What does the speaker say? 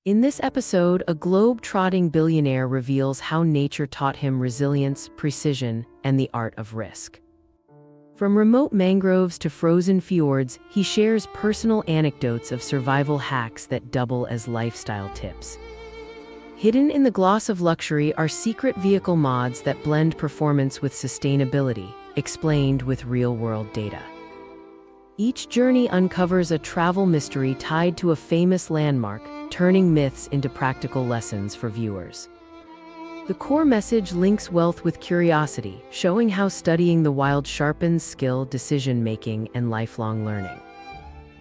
In this episode, a globe-trotting billionaire reveals how nature taught him resilience, precision, and the art of risk. From remote mangroves to frozen fjords, he shares personal anecdotes of survival hacks that double as lifestyle tips. Hidden in the gloss of luxury are secret vehicle mods that blend performance with sustainability, explained with real-world data. Each journey uncovers a travel mystery tied to a famous landmark, turning myths into practical lessons for viewers. The core message links wealth with curiosity, showing how studying the wild sharpens skill, decision-making, and lifelong learning.